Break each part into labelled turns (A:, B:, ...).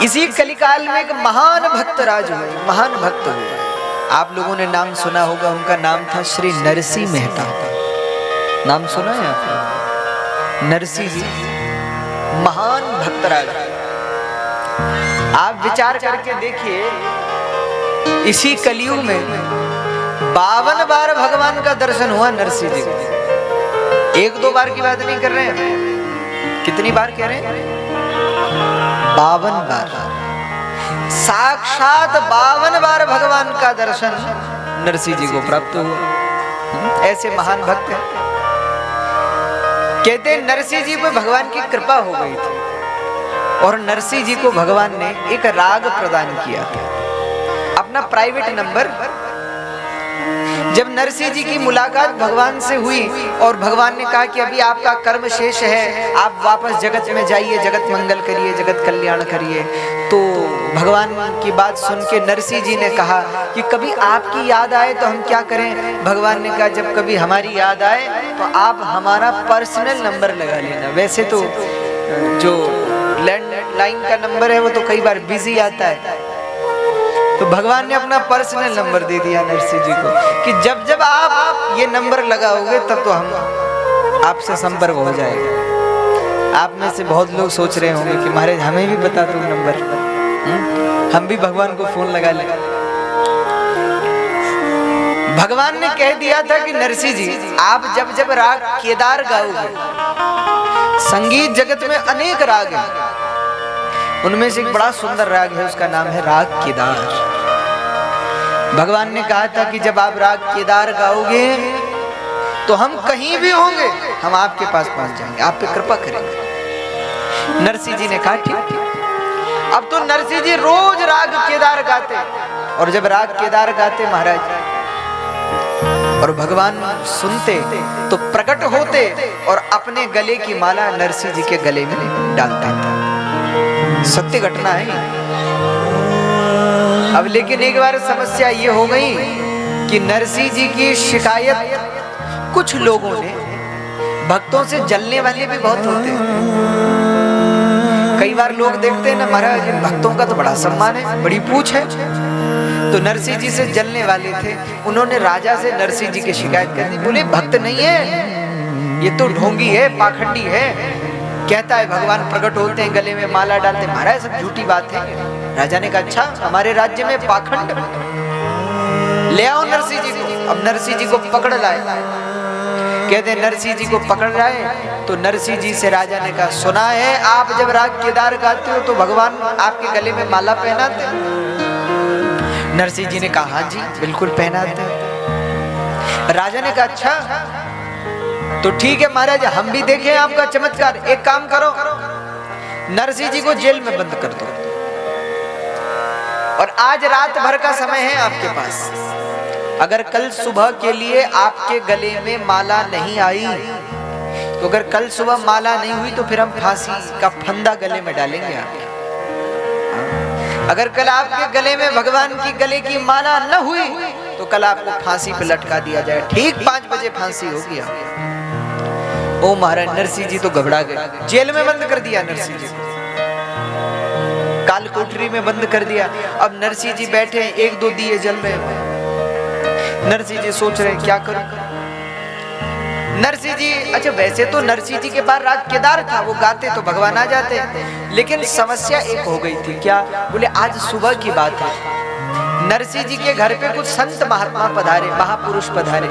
A: इसी कलिकाल में एक महान भक्त राज हुए, महान भक्त हुए। आप लोगों ने नाम सुना होगा, उनका नाम था श्री नरसिंह मेहता। नाम सुना है आपने? नरसिंह जी महान भक्त राज। आप विचार करके देखिए, इसी कलयुग में 52 बार भगवान का दर्शन हुआ नरसिंह जी को। एक दो बार की बात नहीं कर रहे हैं, कितनी बार कह रहे हैं? 52 बार। साक्षात 52 बार भगवान का दर्शन नरसिंह जी को प्राप्त हुआ। ऐसे महान भक्त हैं। कहते हैं नरसिंह जी पर भगवान की कृपा हो गई थी और नरसिंह जी को भगवान ने एक राग प्रदान किया था, अपना प्राइवेट नंबर। जब नरसिंह जी की मुलाकात भगवान से हुई और भगवान ने कहा कि अभी आपका कर्म शेष है, आप वापस जगत में जाइए, जगत मंगल करिए, जगत कल्याण करिए, तो भगवान की बात सुन के नरसिंह जी ने कहा कि कभी आपकी याद आए तो हम क्या करें? भगवान ने कहा जब कभी हमारी याद आए तो आप हमारा पर्सनल नंबर लगा लेना। वैसे तो जो लैंडलाइन का नंबर है वो तो कई बार बिजी आता है, तो भगवान ने अपना पर्सनल नंबर दे दिया नरसिंह जी को कि जब जब आप ये नंबर लगाओगे तब तो हम आपसे संपर्क हो जाएगा। आप में से बहुत लोग सोच रहे होंगे कि महाराज हमें भी बता दो नंबर, हम भी भगवान को फोन लगा लें। भगवान ने कह दिया था कि नरसिंह जी आप जब जब राग केदार गाओगे, संगीत जगत में अनेक राग हैं, उनमें से एक बड़ा सुंदर राग है, उसका नाम है राग केदार। भगवान ने कहा था कि जब आप राग केदार गाओगे तो हम कहीं भी होंगे, हम आपके पास पहुंच जाएंगे, आप पे कृपा करेंगे। नरसिंह जी ने कहा ठीक। अब तो नरसिंह जी रोज राग केदार गाते, और जब राग केदार गाते महाराज और भगवान सुनते तो प्रकट होते और अपने गले की माला नरसिंह जी के गले में डालता था। सत्य घटना है। अब लेकिन एक बार समस्या ये हो गई कि नरसिंह जी की शिकायत कुछ लोगों ने, भक्तों से जलने वाले भी बहुत होते हैं। कई बार लोग देखते हैं ना, महाराज भक्तों का तो बड़ा सम्मान है, बड़ी पूछ है, तो नरसिंह जी से जलने वाले थे। उन्होंने राजा से नरसिंह जी की शिकायत कर दी। बोले भक्त नहीं है, ये तो ढोंगी है, पाखंडी है, कहता है भगवान प्रकट होते हैं, गले में माला डालते। महाराज सब झूठी बात है। राजा ने कहा अच्छा, हमारे राज्य में पाखंड, ले आओ नरसिंह जी को। अब नरसिंह जी को पकड़ लाए। कहते नरसिंह जी को पकड़ लाए तो नरसिंह जी से राजा ने कहा सुना है आप जब राग केदार गाते हो तो भगवान आपके गले में माला पहनाते हैं। नरसिंह जी ने कहा हाँ जी बिल्कुल पहनाते हैं। राजा ने कहा अच्छा तो ठीक है महाराज, हम भी देखें आपका चमत्कार। एक काम करो, नरसिंह जी को जेल में बंद कर दो और आज रात भर का समय है आपके पास। अगर कल सुबह के लिए आपके गले में माला नहीं आई, तो अगर कल सुबह माला नहीं हुई तो फिर हम फांसी का फंदा गले में डालेंगे आपके। अगर कल आपके गले में भगवान की गले की माला न हुई तो कल आपको फांसी पे लटका दिया जाए। ठीक 5 बजे फांसी होगी आपकी। ओ महाराज नरसिंह जी तो घबरा गए, जेल में बंद कर दिया नरसिंह जी को, काल कोठरी में बंद कर दिया। अब नरसिंह जी बैठे, 1-2 दिए जल रहे हैं। नरसिंह जी सोच रहे क्या करूं। नरसिंह जी, अच्छा वैसे तो नरसिंह जी के पास राग केदार था, वो गाते तो भगवान आ जाते, लेकिन समस्या एक हो गई थी। क्या? बोले आज सुबह की बात है, नरसिंह जी के घर पे कुछ संत महात्मा पधारे, महापुरुष पधारे।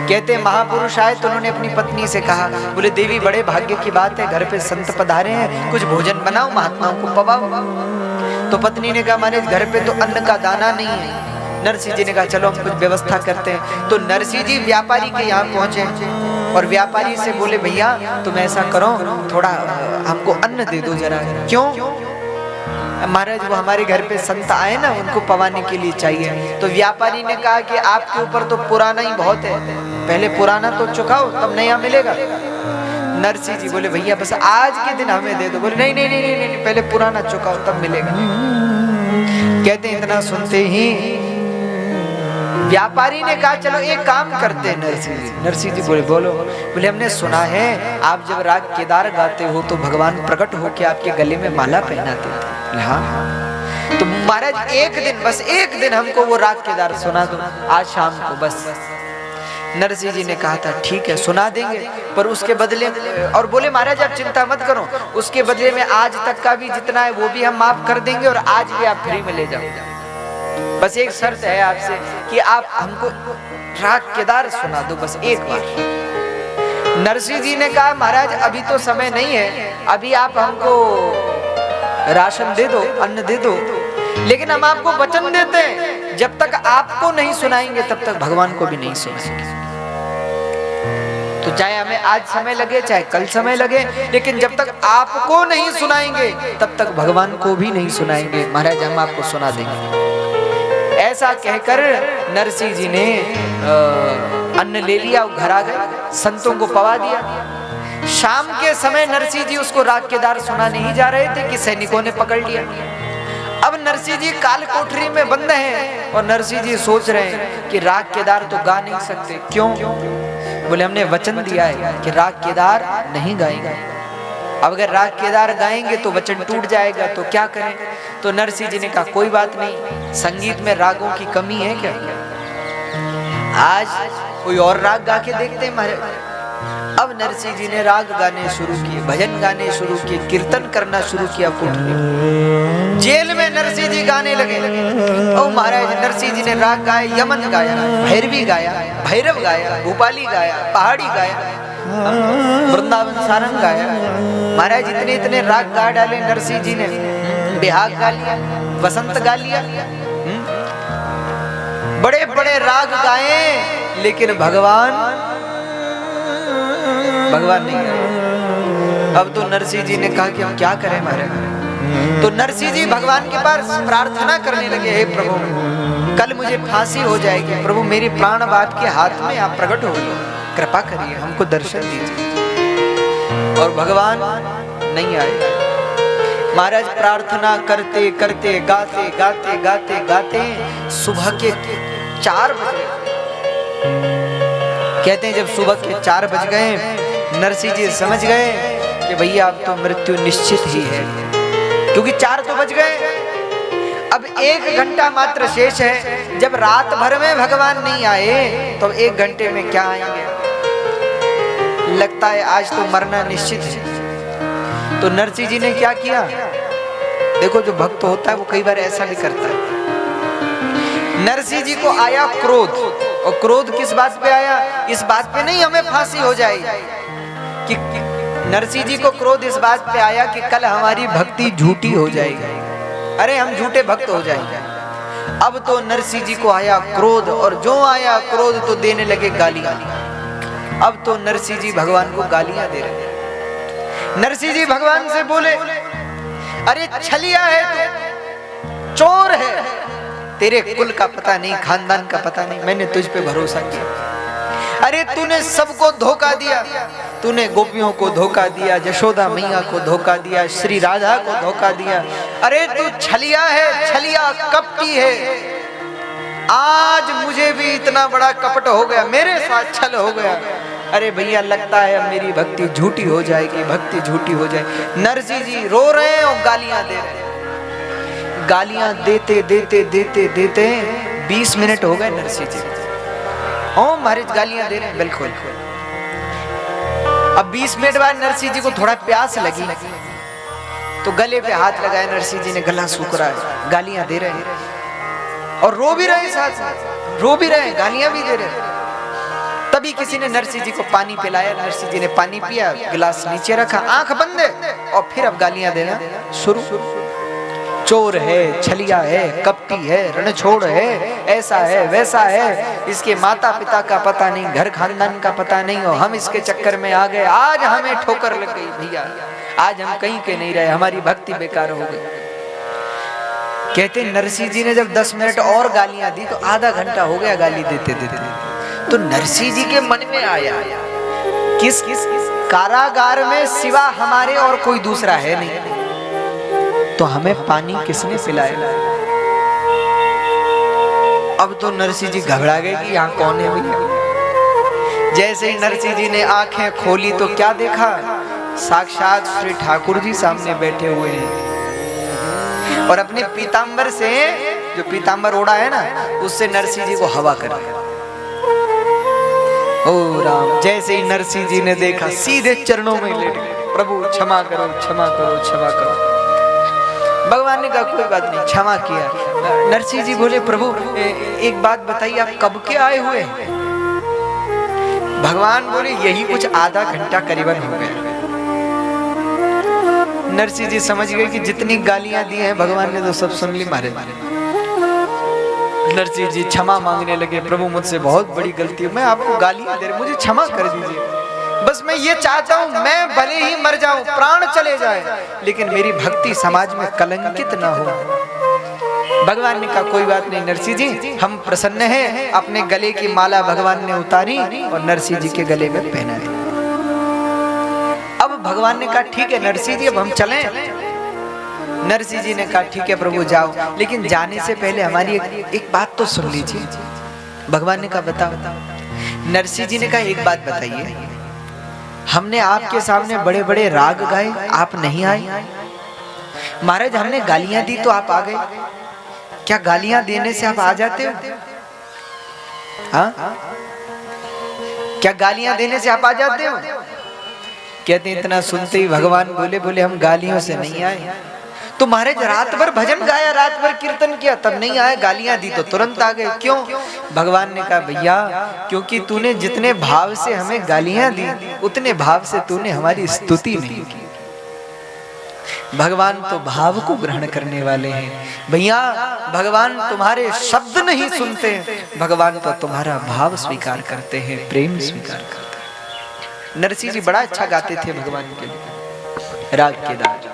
A: कहते महापुरुष आए तो उन्होंने अपनी पत्नी से कहा, बोले देवी बड़े भाग्य की बात है, घर पे संत पधारे हैं, कुछ भोजन बनाओ, महात्माओं को पवाओ। तो पत्नी ने कहा महाराज घर पे तो अन्न का दाना नहीं है। नरसिंह जी ने कहा चलो हम कुछ व्यवस्था करते हैं। तो नरसिंह जी व्यापारी के यहाँ पहुंचे और व्यापारी से बोले भैया तुम ऐसा करो, थोड़ा हमको अन्न दे दो जरा। क्यों? महाराज वो हमारे घर पे संत आए ना, उनको पवाने के लिए चाहिए। तो व्यापारी ने कहा कि आपके ऊपर तो पुराना ही बहुत है, पहले पुराना तो चुकाओ तब नया मिलेगा। नरसिंह जी बोले भैया बस आज के दिन हमें दे दो। बोले नहीं नहीं नहीं नहीं, नहीं पहले पुराना चुकाओ तब मिलेगा। कहते इतना सुनते ही व्यापारी ने कहा चलो एक काम करते हैं नरसिंह जी। नरसिंह जी बोले बोलो। बोले हमने सुना है आप जब राग केदार गाते हो तो भगवान प्रकट होकर आपके गले में माला पहनाते थे। हाँ, तो महाराज एक दिन, बस एक दिन हमको वो राग केदार सुना दो आज शाम को बस। नरसिंह जी ने कहा था ठीक है सुना देंगे, पर उसके बदले, और बोले महाराज आप चिंता मत करो, उसके बदले में आज तक का भी जितना है वो भी हम माफ कर देंगे और आज भी आप फ्री में ले जाओ। बस एक शर्त है आपसे कि आप हमको राग केदार सुना दो बस एक बार। नरसिंह जी ने कहा महाराज अभी तो समय नहीं है, अभी आप हमको राशन दे दो, अन्न दे दो, लेकिन हम आपको वचन देते हैं जब तक आपको नहीं सुनाएंगे तब तक भगवान को भी नहीं सुनाएंगे। तो चाहे हमें आज समय लगे चाहे कल समय लगे, लेकिन जब तक आपको नहीं सुनाएंगे तब तक भगवान को भी नहीं सुनाएंगे। महाराज हम आपको सुना देंगे। ऐसा कहकर नरसिंह जी ने अन्न ले लिया, घर आ गए, संतों को पवा दिया। शाम के समय नरसिंह जी उसको राग केदार सुनाने ही जा रहे थे कि सैनिकों ने पकड़ लिया। अब नरसिंह जी काल कोठरी में बंद हैं और नरसिंह जी सोच रहे हैं कि राग केदार तो गा नहीं सकते। क्यों? बोले हमने वचन दिया है कि राग केदार नहीं गाएंगे। अब अगर राग केदार गाएंगे तो वचन टूट जाएगा, तो क्या करें? तो नरसिंह जी ने कहा कोई बात नहीं, संगीत में रागों की कमी है क्या? आज कोई और राग गा के देखते हैं महाराज। अब नरसिंह जी ने राग गाने शुरू किए, भजन गाने शुरू किए, कीर्तन करना शुरू किया। कोठरी जेल में नरसिंह जी गाने लगे। ओ महाराज नरसिंह जी ने राग गाए, यमन गाया, भैरवी गाया, भैरव गाया, भोपाली गाया, पहाड़ी गाया, वृंदावन सारंग गाया। महाराज इतने इतने राग गा डाले नरसिंह जी ने। बिहाग गा लिया, वसंत गा लिया, बड़े बड़े राग गाए, लेकिन भगवान नहीं आए। अब तो नरसिंह जी ने कहा कि हम क्या करें महाराज। तो नरसिंह जी भगवान के पास प्रार्थना करने लगे, हे प्रभु कल मुझे फांसी हो जाएगी, प्रभु मेरी प्राण आपके हाथ में, आप प्रकट हो गए, कृपा करिए हमको दर्शन दीजिए। और भगवान नहीं आए। महाराज प्रार्थना करते करते गाते गाते गाते गाते सुबह के 4 बजे, कहते हैं जब सुबह के 4 बज गए नरसिंह जी समझ गए कि भैया अब तो मृत्यु निश्चित ही है, क्योंकि 4 तो बज गए। अब 1 घंटा मात्र शेष है। जब रात भर में भगवान नहीं आए तो 1 घंटे में क्या आएंगे? लगता है आज तो मरना निश्चित है। तो नरसिंह जी ने क्या किया? देखो जो भक्त होता है वो कई बार ऐसा भी करता है। नरसिंह जी को आया क्रोध, और क्रोध किस बात पे आया? इस बात पे नहीं हमें फांसी हो जाएगी, कि नरसिंह जी को क्रोध इस बात पे आया कि कल हमारी भक्ति झूठी हो जाएगी, अरे हम झूठे भक्त हो जाएंगे। अब तो नरसिंह जी को आया क्रोध, और जो आया क्रोध तो देने लगे गालियां। अब तो नरसिंह जी भगवान को गालियां दे रहे। नरसिंह जी भगवान से बोले अरे छलिया है तू, चोर है, तेरे कुल का पता नहीं, खानदान का पता नहीं, मैंने तुझ पे भरोसा किया। अरे तूने सबको धोखा दिया, तूने गोपियों को धोखा दिया, यशोदा मैया को धोखा दिया, श्री राधा को धोखा दिया। अरे तू छलिया है, छलिया कपटी है। आज मुझे भी इतना बड़ा कपट हो गया, मेरे साथ छल हो गया। अरे भैया लगता है अब मेरी भक्ति झूठी हो जाएगी, भक्ति झूठी हो जाएगी। नरसिंह जी रो रहे हैं और गालियां दे रहे हैं। गालियां देते देते देते देते 20 मिनट हो गए नरसिंह जी। ओ महाराज गालियां दे रहे हैं बिल्कुल। अब 20 मिनट बाद नरसिंह जी को थोड़ा प्यास लगी तो गले पे हाथ लगाया। नरसिंह जी ने गला सूख रहा है, गालियां दे रहे हैं और रो भी रहे, साथ रो भी रहे, गालियां भी दे रहे। तभी किसी ने नरसिंह जी को पानी पिलाया। नरसिंह जी ने पानी पिया, गिलास नीचे रखा, आंख बंद है, और फिर अब गालियां देना शुरू। चोर है, छलिया है, कपटी है, रणछोड़ है, ऐसा है वैसा है, इसके माता पिता का पता नहीं, घर खानदान का पता नहीं, और हम इसके चक्कर में आ गए। आज हमें ठोकर लग गई भैया, आज हम कहीं के नहीं रहे, हमारी भक्ति बेकार हो गई। कहते नरसिंह जी ने जब 10 मिनट और गालियां दी तो आधा घंटा हो गया गाली देते देते। तो नरसिंह जी के मन में आया किस कारागार में सिवा हमारे और कोई दूसरा है नहीं, तो हमें पानी किसने पिलाया? अब तो नरसिंह जी घबरा गए कि यहाँ कौन है भैया। जैसे ही नरसिंह जी ने आंखें खोली तो क्या देखा, साक्षात श्री ठाकुर जी सामने बैठे हुए हैं और अपने पीतांबर से, जो पीतांबर ओढ़ा है ना, उससे नरसिंह जी को हवा कर रहे। ओ राम, जैसे ही नरसिंह जी ने देखा सीधे चरणों में लेट गए, प्रभु क्षमा करो क्षमा करो क्षमा करो। भगवान ने कहा कोई बात नहीं, क्षमा किया। नरसिंह जी बोले प्रभु एक बात बताइए, आप कब के आए हुए हैं? भगवान बोले यही कुछ आधा घंटा करीबन हो गया। नरसिंह जी समझ गए कि जितनी गालियां दी हैं भगवान ने तो सब सुन ली मारे। नरसिंह जी क्षमा मांगने लगे, प्रभु मुझसे बहुत बड़ी गलती है, मैं आपको गालियां दे रहा, मुझे क्षमा कर दीजिए। बस मैं ये चाहता हूं, मैं भले ही मर जाऊं, प्राण चले जाए, लेकिन मेरी भक्ति समाज में कलंकित ना हो। भगवान ने कहा कोई बात नहीं नरसिंह जी, हम प्रसन्न हैं। अपने गले की माला भगवान ने उतारी और नरसिंह जी के गले में पहनाई। अब भगवान ने कहा ठीक है नरसिंह जी, अब हम चलें। नरसिंह जी ने कहा ठीक है प्रभु जाओ, लेकिन जाने से पहले हमारी एक बात तो सुन लीजिए। भगवान ने कहा बताओ। नरसिंह जी ने कहा एक बात बताइए, हमने आपके सामने बड़े बड़े राग गाए, आप नहीं आए। महाराज हमने गालियां दी तो आप आ गए, क्या गालियां देने से आप आ जाते हो? हाँ, क्या गालियां देने से आप आ जाते हो? कहते इतना सुनते ही भगवान बोले हम गालियों से नहीं आए। तो महाराज रात भर भजन गाया, रात भर कीर्तन किया, तब नहीं आए, गालियां दी तो तुरंत आ गए, क्यों? भगवान ने कहा भैया क्योंकि तूने जितने भाव से हमें गालियां दी, उतने भाव से तूने हमारी स्तुति नहीं की। भगवान तो भाव को ग्रहण करने वाले हैं भैया। भगवान तुम्हारे शब्द नहीं सुनते, भगवान तो तुम्हारा भाव स्वीकार करते हैं, प्रेम स्वीकार करते हैं। नरसिंह जी बड़ा अच्छा गाते थे भगवान के लिए राग केदार।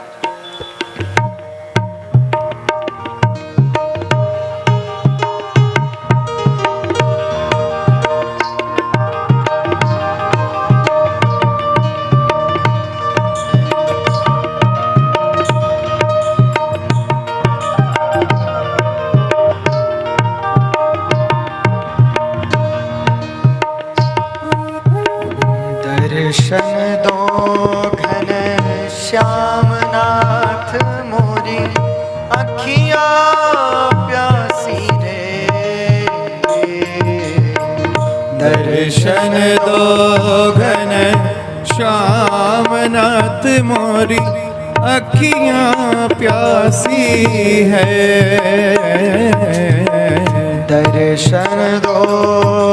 A: दर्शन दो घन श्याम नाथ मोरी अखियां प्यासी रे।
B: दर्शन दो घन श्याम नाथ मोरी अखियां प्यासी है।
A: दर्शन दो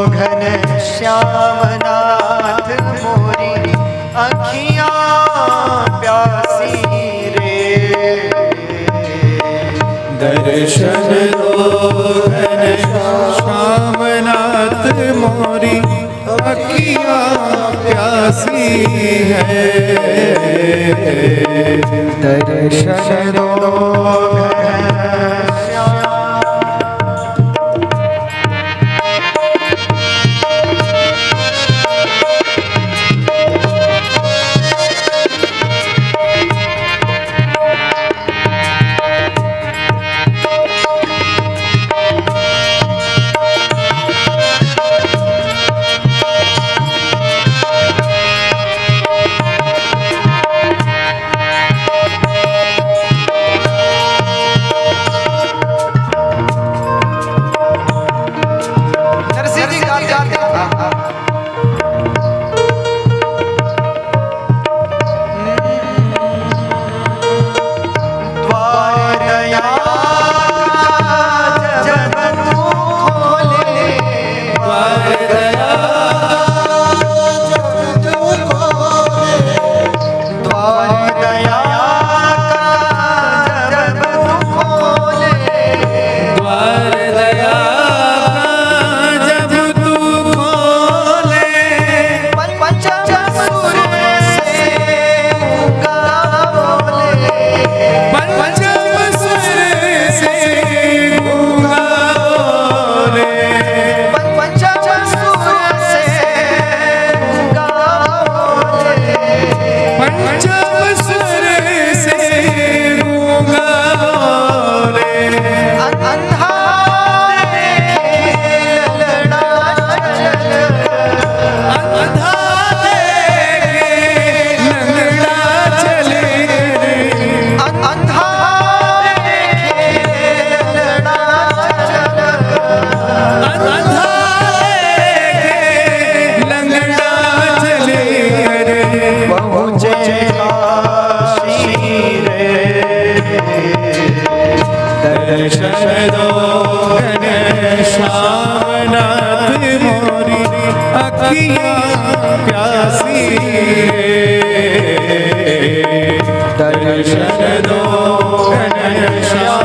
A: घन श्याम नाथ मोरी अखियां प्यासी रे।
B: दर्शन दो घन श्याम नाथ मोरी अखियां प्यासी है।
A: दर्शन दो घन श्याम।
B: दर्शन दो घनश्याम नाथ मोरी अखियाँ प्यासी दर्शन दो घनश्याम।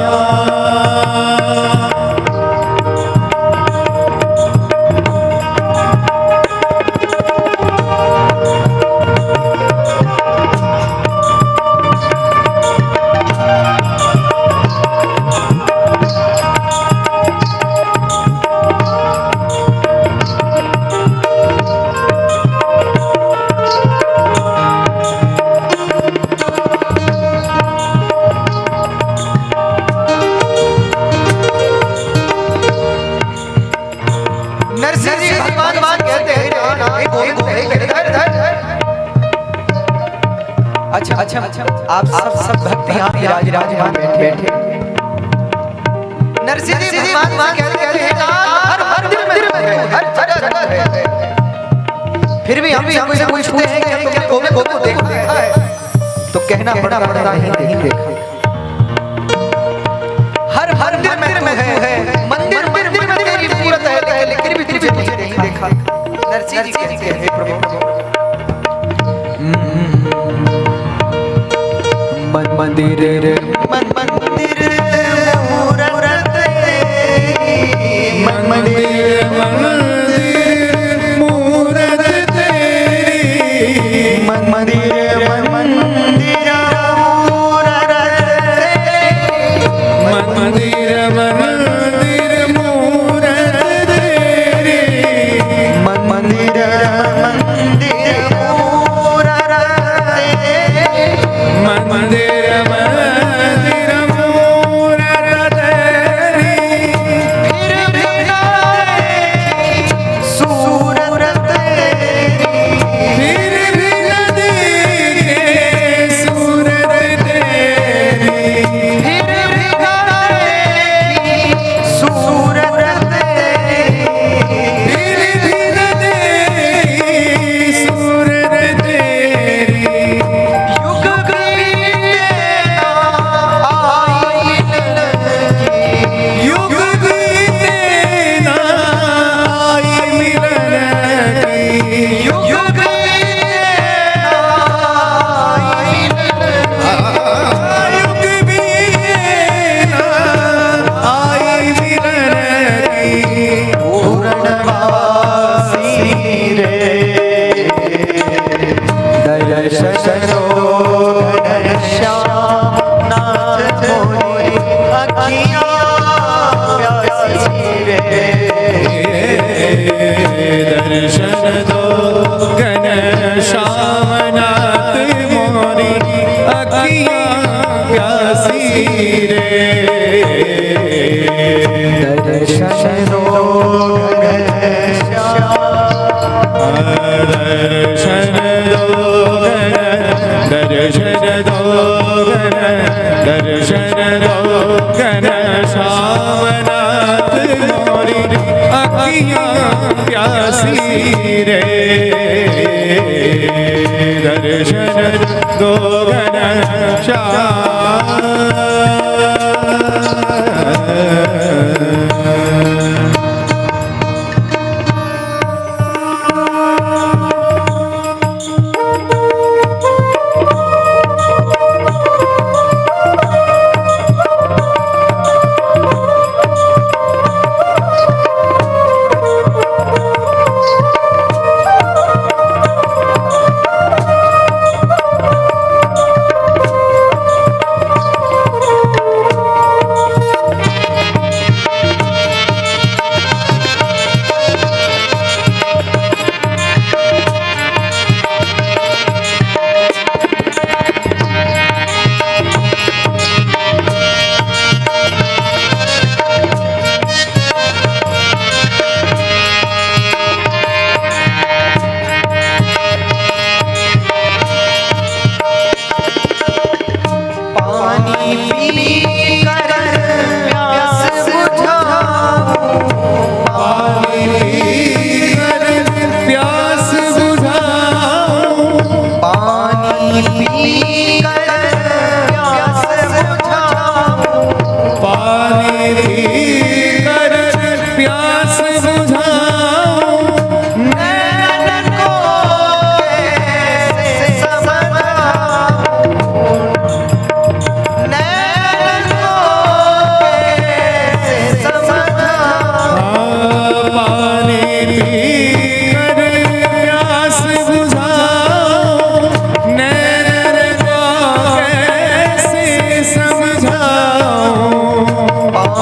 A: अच्छा आप सब भक्त यहाँ विराजमान बैठे। नरसिंह जी भगवान कहते हैं हर मंदिर में हर जगह है, फिर भी हम सबसे पूछते हैं कि तुमने गोपी को देखा है? तो कहना पड़ता नहीं देखा। हर मंदिर में है, मंदिर में तेरी मूरत है, लेकिन भी तुझे नहीं देखा। नरसिंह जी कहते हैं प्रभु मंदिर मंदिर मूरत तेरी, मंदिर मूरत तेरी, मंदिर मंदिर मूरत तेरी, मंदिर मंदिर मूरत तेरी, मंदिर मंदिर मूरत तेरी, मंदिर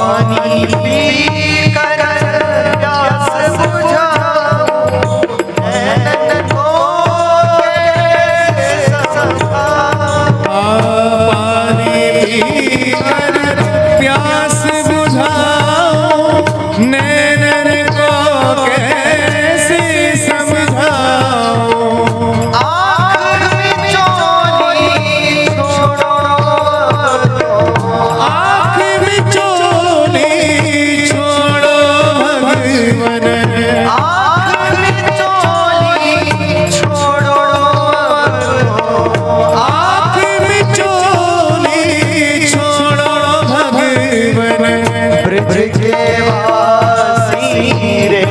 A: पानी पी कर प्यास बुझाऊं, नैनन को कैसे समझाऊं।
B: पानी पीकर प्यास बुझाऊं, नैनन को कैसे समझाऊं।
A: आँख में चोली छोड़ो,
B: आँख में चोली छोड़ो भगवन,
A: आँख में चोली छोड़ो,
B: आँख में चोली छोड़ो भगवन।
A: ब्रज के वासी रे,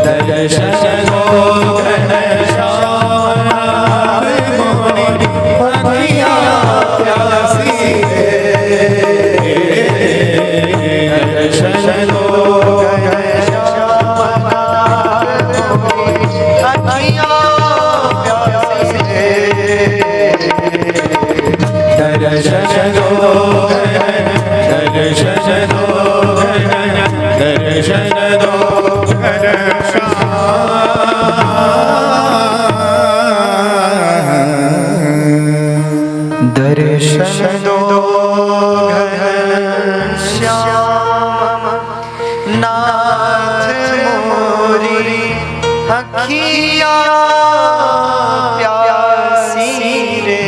B: दर्शन दो घनश्याम मोरी अखियाँ प्यासी रे। दर्शन दो दर्शन दो दर्शन दो दर्शन दो
A: दर्शन दो घनश्याम नाथ मोरी अखियाँ प्यासी रे।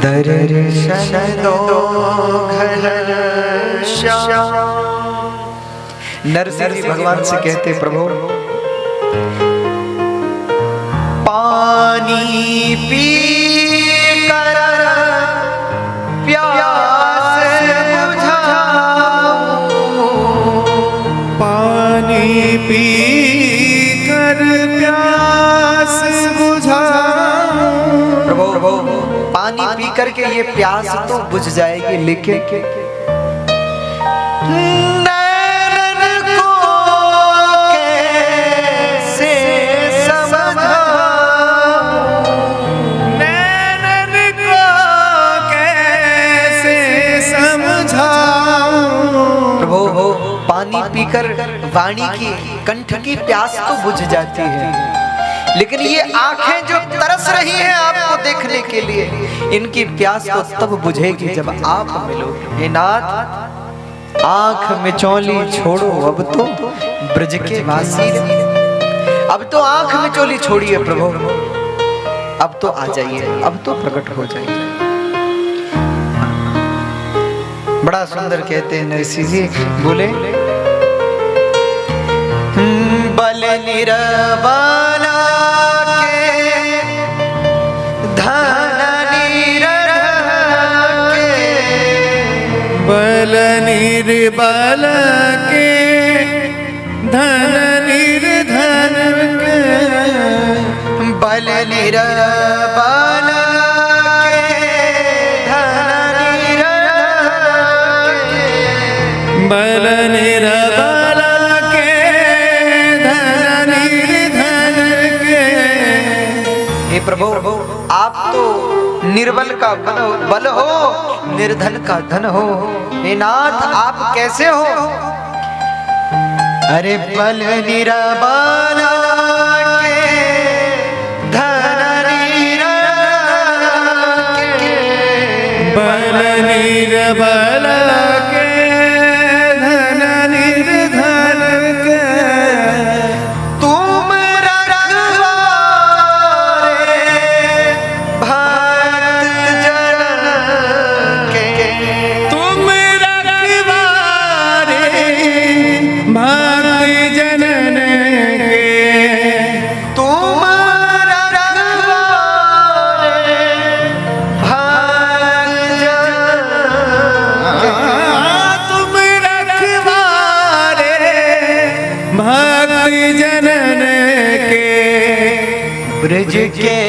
A: दर्शन दो घनश्याम। नरसिंह जी भगवान से कहते, प्रभु पानी पी कर प्यास बुझाऊं,
B: पानी पी कर प्यास बुझाऊं।
A: प्रभु पानी पी करके ये प्यास तो बुझ जाएगी, लेकिन नैनन को कैसे समझाऊं।
B: नैनन को कैसे समझाऊं।
A: प्रभु पानी पीकर वाणी की कंठ की प्यास तो बुझ जाती है, लेकिन ये आंखें जो तरस रही हैं आपको देखने के लिए, इनकी प्यास तो तब बुझेगी जब आप मिलोगे। हे नाथ, आंख में चोली छोड़ो, अब तो ब्रज के वासी रे। अब तो आंख में चोली छोड़िए प्रभु, अब तो आ जाइए, अब तो प्रकट हो जाइए। बड़ा सुंदर कहते हैं नरसिंह जी, बोले बल निरबाला के धन निरधन के,
B: बल निर्बल के धन निर्धन के,
A: बल निरबाला के धन निरधन के,
B: बल निर्बल के धन निर्धन के।
A: हे प्रभु आप तो निर्बल का बल हो, निर्धन का धन हो। हे नाथ आप कैसे हो? अरे बल निरबाला के धन निरधन के,
B: बल निर्बल के धन निर्धन के।
A: तुम रखवारे भक्त जन के,
B: तुम रखवारे भक्त जनन के।
A: तुम रखवारे भक्त जन के।
B: तुम रखवारे भक्त जनन के।
A: ब्रज के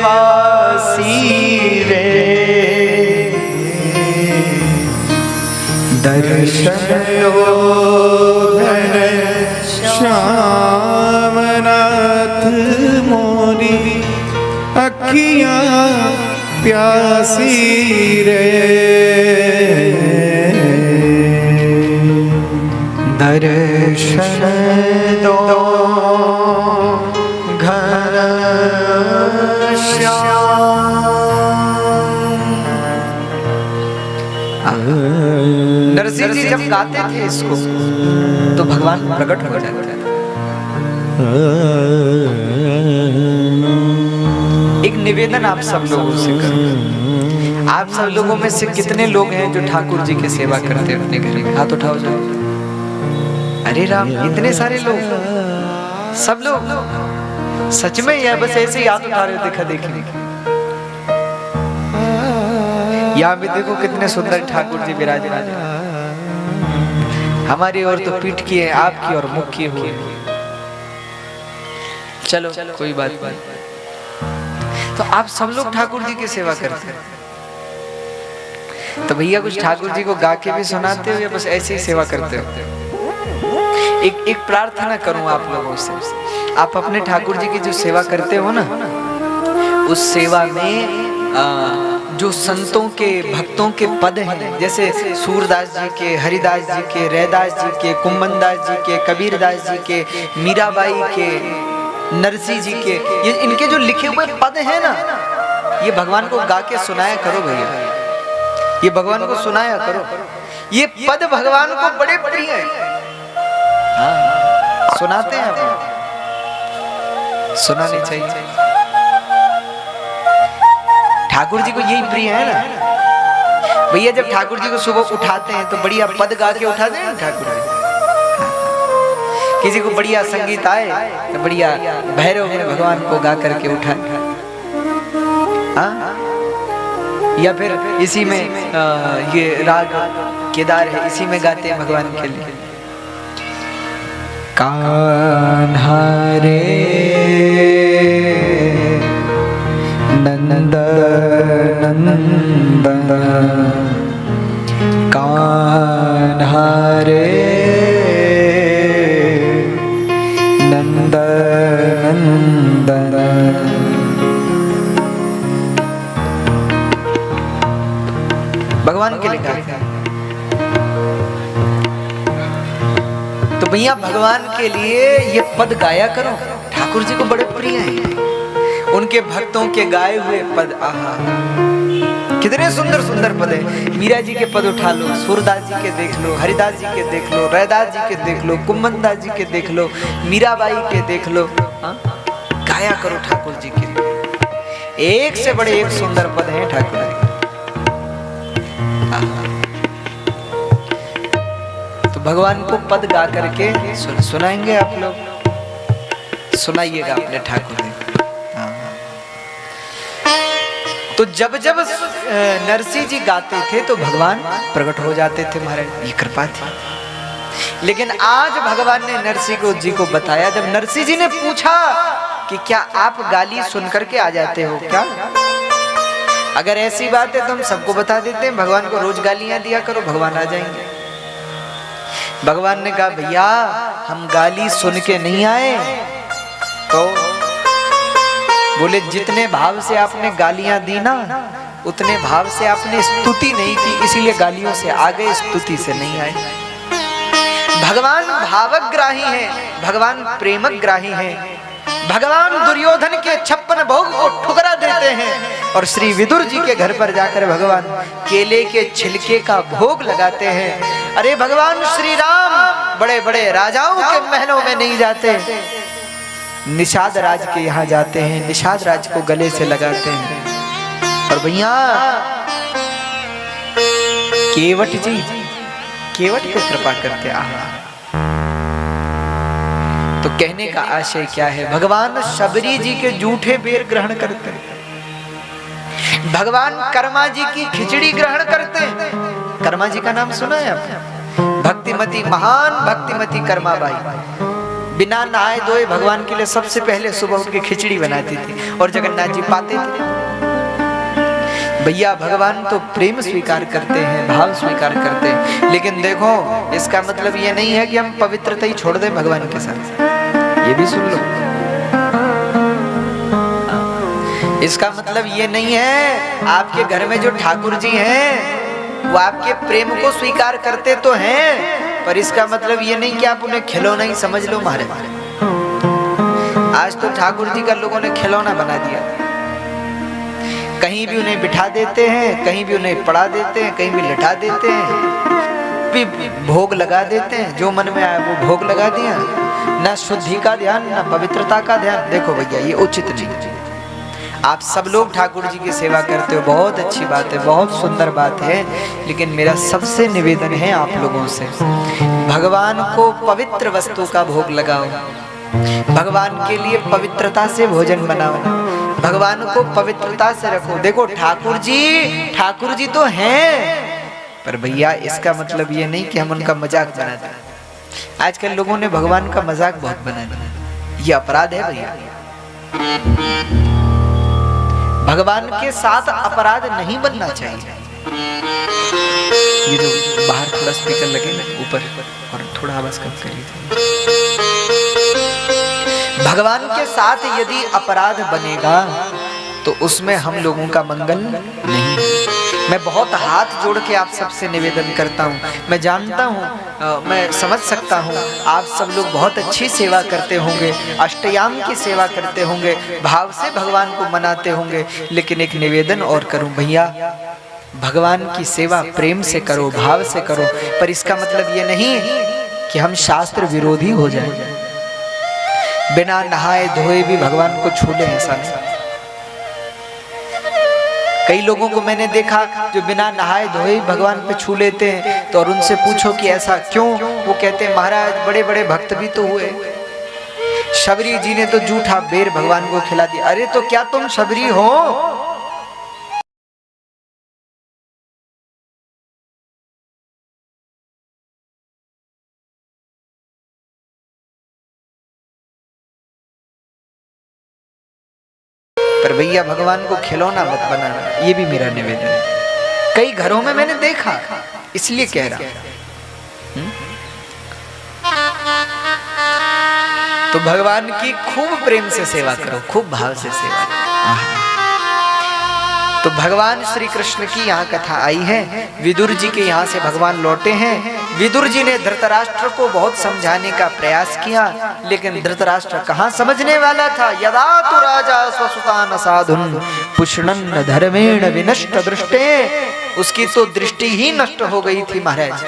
A: वासी रे, दर्शन दो
B: श्यामनाथ मोरी अखियाँ प्यासी रे।
A: दर्शन दो नरसिंह जी जब गाते थे इसको तो भगवान प्रकट हो जाते थे। एक निवेदन आप सब लोगों से करूं, आप सब लोगों में से कितने लोग हैं जो ठाकुर जी की सेवा करते हैं अपने घर में? हाथ उठाओ जाओ। अरे राम, इतने सारे लोग, सब लोग सच में या बस ऐसे ही हाथ उठा रहे हो देखा देखी? यहाँ भी देखो कितने सुंदर ठाकुर जी विराजमान हैं। हमारी ओर तो पीठ की है, आपकी और मुख की हुई। चलो कोई बात नहीं। तो आप सब लोग ठाकुर जी की सेवा करते हैं, तो भैया कुछ ठाकुर जी को गा के भी सुनाते हो या बस ऐसे ही सेवा करते हो? एक प्रार्थना करूं आप लोगों से, आप अपने ठाकुर जी की जो सेवा करते हो ना, उस सेवा में जो संतों के भक्तों के पद हैं, जैसे सूरदास जी के, हरिदास जी के, रैदास जी के, कुंभनदास जी के, कबीरदास जी के, मीराबाई के, नरसिंह जी के, ये इनके जो लिखे हुए पद हैं ना, ये भगवान को गा के सुनाया करो भैया, ये भगवान को सुनाया करो। ये पद भगवान को बड़े प्रिय हैं। हाँ, सुनाते हैं आप, सुनानी चाहिए। ठाकुर जी को यही प्रिय है ना भैया। जब ठाकुर जी को सुबह उठाते हैं तो बढ़िया पद गा के उठाते हैं ठाकुर जी। किसी को बढ़िया संगीत आए तो बढ़िया भैरव में भगवान को गा करके उठाए। हाँ, या फिर इसी में ये राग केदार है, इसी में गाते हैं भगवान के लिए। कान्हा रे नंद नंदन, कान्हा रे नंद नंदन। भगवान के लिए गाते हैं। तो भैया भगवान के लिए ये पद गाया करो, ठाकुर जी को बड़े प्रिय हैं। उनके भक्तों के गाए हुए पद, आहा कितने सुंदर सुंदर पद है। मीरा जी के पद उठा लो, सूरदास जी के देख लो, हरिदास जी के देख लो, रैदास जी के देख लो, कुंभनदास जी के देख लो, मीराबाई के देख लो। गाया करो ठाकुर जी के, एक से बड़े एक सुंदर पद है ठाकुर जी। तो भगवान को पद गा करके सुनाएंगे आप लोग, सुनाइएगा अपने ठाकुर जी। तो जब जब नरसिंह जी गाते थे तो भगवान प्रकट हो जाते थे महाराज, ये कृपा थी। लेकिन आज भगवान ने नरसिंह जी को बताया, जब नरसिंह जी ने पूछा कि क्या आप गाली सुन करके आ जाते हो क्या? अगर ऐसी बात है तो हम सबको बता देते हैं, भगवान को रोज गालियां दिया करो, भगवान आ जाएंगे। भगवान ने कहा भैया हम गाली सुन के नहीं आए, तो बोले जितने भाव से आपने गालियां दी ना, उतने भाव से आपने स्तुति नहीं की, इसीलिए गालियों से आ गए, स्तुति से नहीं आए। भगवान भावग्राही हैं, भगवान प्रेमग्राही हैं। भगवान दुर्योधन के 56 भोग को ठुकरा देते हैं और श्री विदुर जी के घर पर जाकर भगवान केले के छिलके का भोग लगाते हैं। अरे भगवान श्री राम बड़े बड़े राजाओं के महलों में नहीं जाते, निषाद राज के यहाँ जाते हैं, निषाद राज को गले से लगाते हैं। और भैया केवट जी, केवट पे कृपा करते। तो कहने का आशय क्या है, भगवान शबरी जी के जूठे बेर ग्रहण करते हैं, भगवान कर्मा जी की खिचड़ी ग्रहण करते हैं। कर्मा जी का नाम सुना है आपने? भक्तिमती, महान भक्तिमती कर्माबाई बिना नहाए धोए भगवान के लिए सबसे पहले सुबह उठ के खिचड़ी बनाती थी और जगन्नाथ जी पाते थे। भैया भगवान तो प्रेम स्वीकार करते हैं, भाव स्वीकार करते हैं, लेकिन देखो इसका मतलब ये नहीं है कि हम पवित्रता ही छोड़ दें भगवान के साथ। ये भी सुन लो, इसका मतलब ये नहीं है आपके घर में जो ठाकुर जी हैं वो आपके प्रेम को स्वीकार करते तो हैं, पर इसका मतलब ये नहीं कि आप उन्हें खिलौना ही समझ लो। मारे आज तो ठाकुर जी का लोगों ने खिलौना बना दिया। कहीं भी उन्हें बिठा देते हैं, कहीं भी उन्हें पड़ा देते हैं, कहीं भी लिटा देते हैं, भी भोग लगा देते हैं। जो मन में आया वो भोग लगा दिया, ना शुद्धि का ध्यान ना पवित्रता का ध्यान। देखो भैया ये उचित नहीं। आप सब लोग ठाकुर जी की सेवा करते हो, बहुत अच्छी बात है, बहुत सुंदर बात है, लेकिन मेरा सबसे निवेदन है आप लोगों से, भगवान को पवित्र वस्तु का भोग लगाओ, भगवान के लिए पवित्रता से भोजन बनाओ, भगवान को पवित्रता से रखो। देखो ठाकुर जी तो हैं, पर भैया इसका मतलब ये नहीं कि हम उनका मजाक बना दें। आजकल लोगों ने भगवान का मजाक बहुत बना दिया, ये अपराध है भैया। भगवान के साथ अपराध नहीं बनना चाहिए। ये जो बाहर थोड़ा स्पीकर लगे ना ऊपर, और थोड़ा आवाज कम करिए। भगवान के साथ यदि अपराध बनेगा तो उसमें हम लोगों का मंगल नहीं है। मैं बहुत हाथ जोड़ के आप सबसे निवेदन करता हूँ। मैं जानता हूँ, मैं समझ सकता हूँ, आप सब लोग बहुत अच्छी सेवा करते होंगे, अष्टयाम की सेवा करते होंगे, भाव से भगवान को मनाते होंगे, लेकिन एक निवेदन और करूँ भैया, भगवान की सेवा प्रेम से करो, भाव से करो, पर इसका मतलब ये नहीं कि हम शास्त्र विरोधी हो जाए। बिना नहाए धोए भी भगवान को छू ले, ऐसा नहीं। कई लोगों को मैंने देखा जो बिना नहाए धोए भगवान पे छू लेते हैं, तो और उनसे पूछो कि ऐसा क्यों, वो कहते हैं महाराज बड़े बड़े भक्त भी तो हुए, शबरी जी ने तो जूठा बेर भगवान को खिला दिया। अरे तो क्या तुम शबरी हो? पर भैया भगवान को खिलौना मत बनाना, ये भी मेरा निवेदन है। कई घरों में मैंने देखा, इसलिए कह रहा। तो भगवान की खूब प्रेम से सेवा करो, खूब भाव से सेवा करो। तो भगवान श्री कृष्ण की यहाँ कथा आई है। विदुर जी के यहाँ से भगवान लौटे हैं। विदुर जी ने धृतराष्ट्र को बहुत समझाने का प्रयास किया, लेकिन धृतराष्ट्र कहाँ समझने वाला था। यदा तु राजा स्वसुतान साधुन पुष्णन धर्मेण विनष्ट दृष्टे, उसकी तो दृष्टि ही नष्ट हो गई थी महाराज।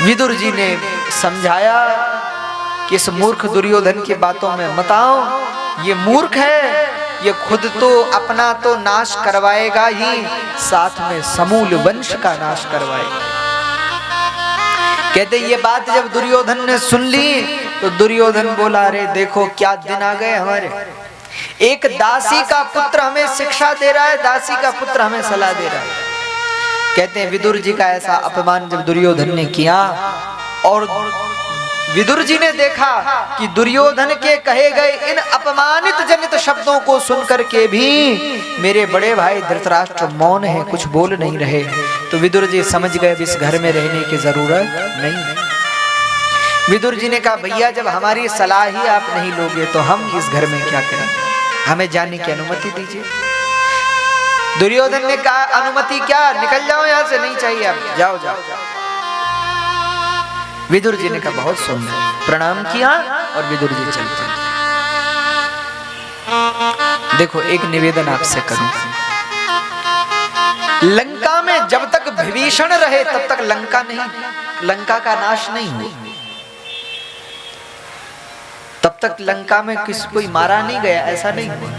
A: विदुर जी ने समझाया कि इस मूर्ख दुर्योधन की बातों में मत आओ, ये मूर्ख है, ये खुद तो अपना तो नाश करवाएगा ही, साथ में समूल वंश का नाश करवाएगा। कहते ये बात जब दुर्योधन ने सुन ली तो दुर्योधन बोला, अरे देखो क्या दिन आ गए हमारे, एक दासी का पुत्र हमें शिक्षा दे रहा है, दासी का पुत्र हमें सलाह दे रहा है। कहते हैं विदुर जी का ऐसा अपमान जब दुर्योधन ने किया, और विदुर जी ने देखा कि दुर्योधन के कहे गए इन अपमानित जनित शब्दों को सुनकर के भी मेरे बड़े भाई धृतराष्ट्र मौन है, कुछ बोल नहीं रहे, तो विदुर जी समझ गए इस घर में रहने की जरूरत नहीं। विदुर जी ने कहा भैया जब हमारी सलाह ही आप नहीं लोगे तो हम इस घर में क्या करें, हमें जाने की अनुमति दीजिए। दुर्योधन ने कहा अनुमति क्या, निकल जाओ यहाँ से, नहीं चाहिए, आप जाओ जाओ। विदुर जी ने कहा बहुत सुंदर, प्रणाम किया और विदुर जी चल पड़े। देखो एक निवेदन आपसे करूं, लंका में जब तक विभीषण रहे तब तक लंका का नाश नहीं हुआ, तब तक लंका में किसी कोई मारा नहीं गया, ऐसा नहीं हुआ।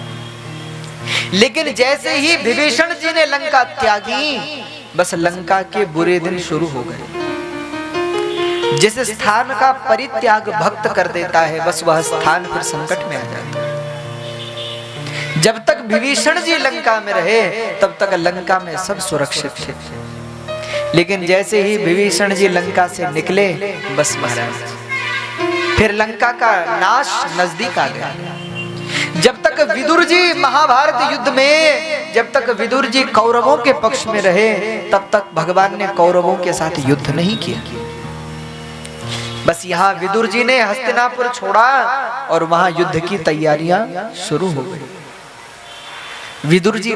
A: लेकिन जैसे ही विभीषण जी ने लंका त्यागी, बस लंका के बुरे दिन शुरू हो गए। जिस स्थान का परित्याग भक्त कर देता है बस वह स्थान फिर संकट में आ जाता है। जब तक विभीषण जी लंका में रहे तब तक लंका में सब सुरक्षित थे, लेकिन जैसे ही विभीषण जी लंका से निकले बस महाराज फिर लंका का नाश नजदीक आ गया। जब तक विदुर जी महाभारत युद्ध में, जब तक विदुर जी कौरवों के पक्ष में रहे तब तक भगवान ने कौरवों के साथ युद्ध नहीं किया, बस यहाँ विदुर जी ने हस्तिनापुर छोड़ा और वहां युद्ध की तैयारियां शुरू हो गई। विदुर जी